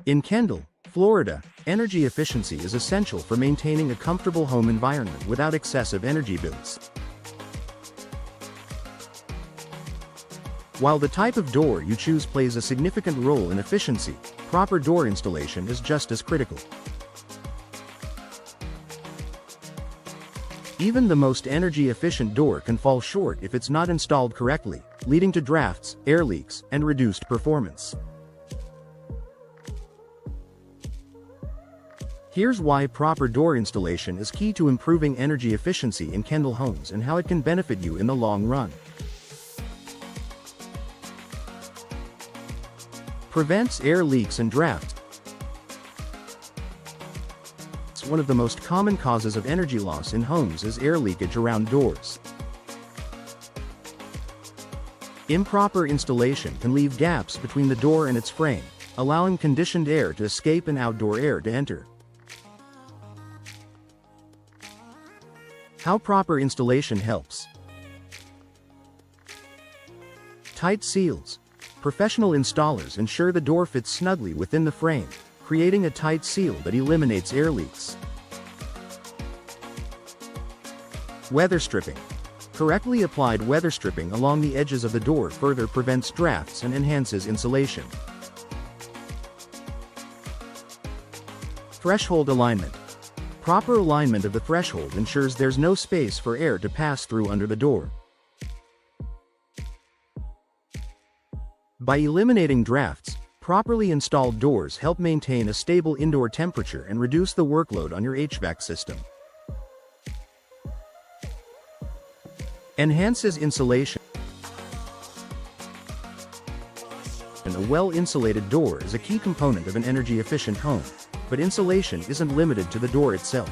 In Kendall, Florida, energy efficiency is essential for maintaining a comfortable home environment without excessive energy bills. While the type of door you choose plays a significant role in efficiency, proper door installation is just as critical. Even the most energy-efficient door can fall short if it's not installed correctly, leading to drafts, air leaks, and reduced performance. Here's why proper door installation is key to improving energy efficiency in Kendall homes and how it can benefit you in the long run. Prevents air leaks and drafts. One of the most common causes of energy loss in homes is air leakage around doors. Improper installation can leave gaps between the door and its frame, allowing conditioned air to escape and outdoor air to enter. How proper installation helps. Tight seals. Professional installers ensure the door fits snugly within the frame, creating a tight seal that eliminates air leaks. Weather stripping. Correctly applied weather stripping along the edges of the door further prevents drafts and enhances insulation. Threshold alignment. Proper alignment of the threshold ensures there's no space for air to pass through under the door. By eliminating drafts, properly installed doors help maintain a stable indoor temperature and reduce the workload on your HVAC system. Enhances insulation. A well-insulated door is a key component of an energy-efficient home, but insulation isn't limited to the door itself.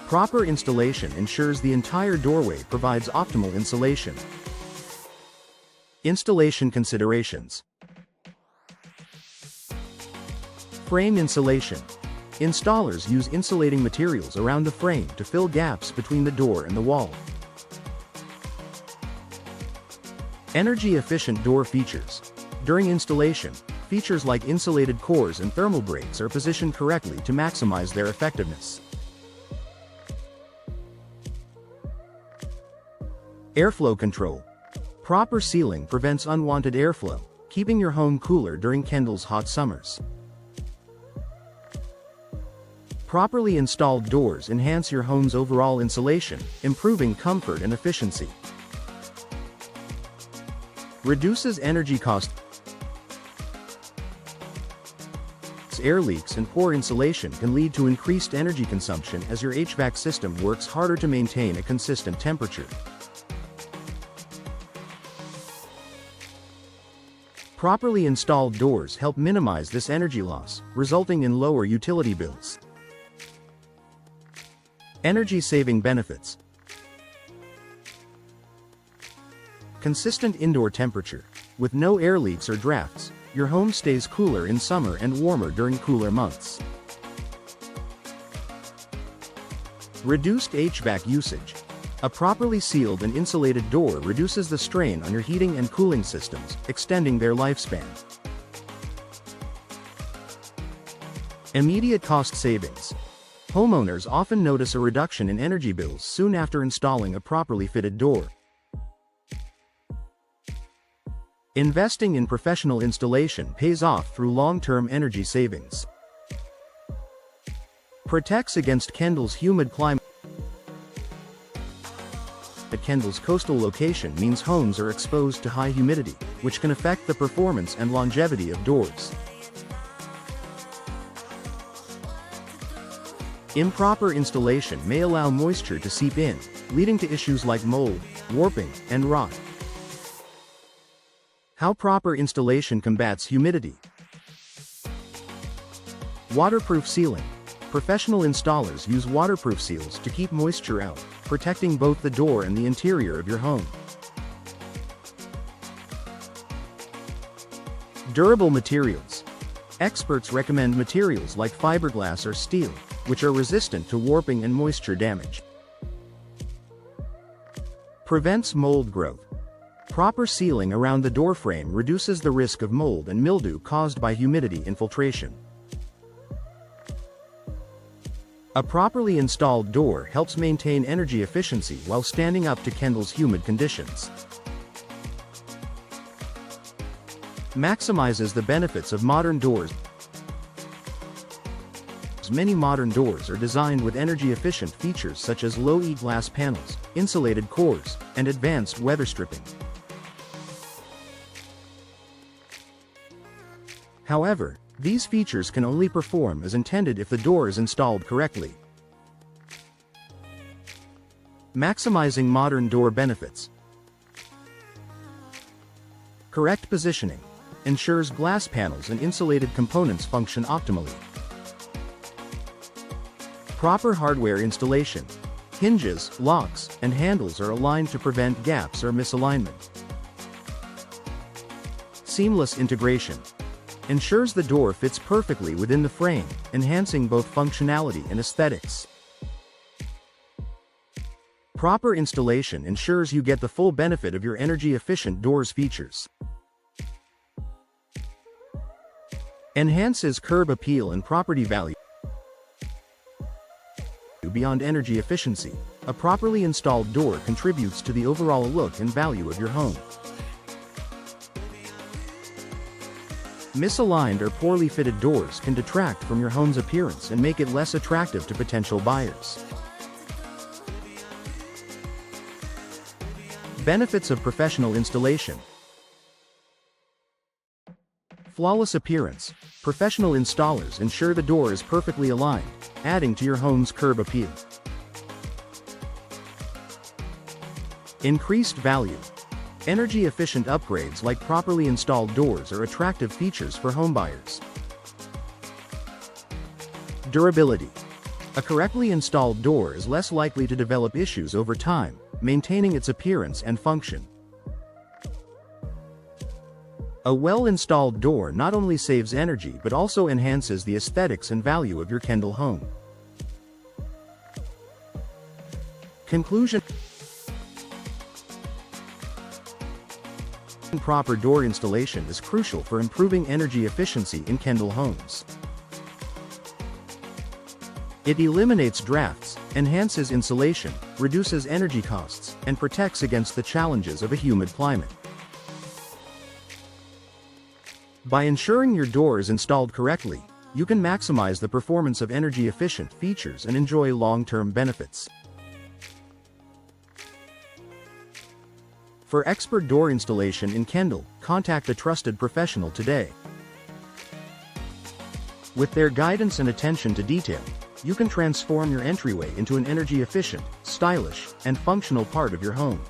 Proper installation ensures the entire doorway provides optimal insulation. Installation considerations. Frame insulation. Installers use insulating materials around the frame to fill gaps between the door and the wall. Energy-efficient door features. During installation, features like insulated cores and thermal breaks are positioned correctly to maximize their effectiveness. Airflow control. Proper sealing prevents unwanted airflow, keeping your home cooler during Kendall's hot summers. Properly installed doors enhance your home's overall insulation, improving comfort and efficiency. Reduces energy costs. Air leaks and poor insulation can lead to increased energy consumption as your HVAC system works harder to maintain a consistent temperature. Properly installed doors help minimize this energy loss, resulting in lower utility bills. Energy-saving benefits. Consistent indoor temperature. With no air leaks or drafts, your home stays cooler in summer and warmer during cooler months. Reduced HVAC usage. A properly sealed and insulated door reduces the strain on your heating and cooling systems, extending their lifespan. Immediate cost savings. Homeowners often notice a reduction in energy bills soon after installing a properly fitted door. Investing in professional installation pays off through long-term energy savings. Protects against Kendall's humid climate. At Kendall's coastal location means homes are exposed to high humidity, which can affect the performance and longevity of doors. Improper installation may allow moisture to seep in, leading to issues like mold, warping, and rot. How proper installation combats humidity. Waterproof sealing. Professional installers use waterproof seals to keep moisture out, protecting both the door and the interior of your home. Durable materials. Experts recommend materials like fiberglass or steel, which are resistant to warping and moisture damage. Prevents mold growth. Proper sealing around the door frame reduces the risk of mold and mildew caused by humidity infiltration. A properly installed door helps maintain energy efficiency while standing up to Kendall's humid conditions. Maximizes the benefits of modern doors. Many modern doors are designed with energy-efficient features such as low-E glass panels, insulated cores, and advanced weather stripping. However, these features can only perform as intended if the door is installed correctly. Maximizing modern door benefits. Correct positioning ensures glass panels and insulated components function optimally. Proper hardware installation. Hinges, locks, and handles are aligned to prevent gaps or misalignment. Seamless integration ensures the door fits perfectly within the frame, enhancing both functionality and aesthetics. Proper installation ensures you get the full benefit of your energy-efficient door's features. Enhances curb appeal and property value. Beyond energy efficiency, a properly installed door contributes to the overall look and value of your home. Misaligned or poorly fitted doors can detract from your home's appearance and make it less attractive to potential buyers. Benefits of professional installation. Flawless appearance. Professional installers ensure the door is perfectly aligned, adding to your home's curb appeal. Increased value. Energy-efficient upgrades like properly installed doors are attractive features for homebuyers. Durability. A correctly installed door is less likely to develop issues over time, maintaining its appearance and function. A well-installed door not only saves energy but also enhances the aesthetics and value of your Kendall home. Conclusion. Proper door installation is crucial for improving energy efficiency in Kendall homes. It eliminates drafts, enhances insulation, reduces energy costs, and protects against the challenges of a humid climate. By ensuring your door is installed correctly, you can maximize the performance of energy-efficient features and enjoy long-term benefits. For expert door installation in Kendall, contact a trusted professional today. With their guidance and attention to detail, you can transform your entryway into an energy-efficient, stylish, and functional part of your home.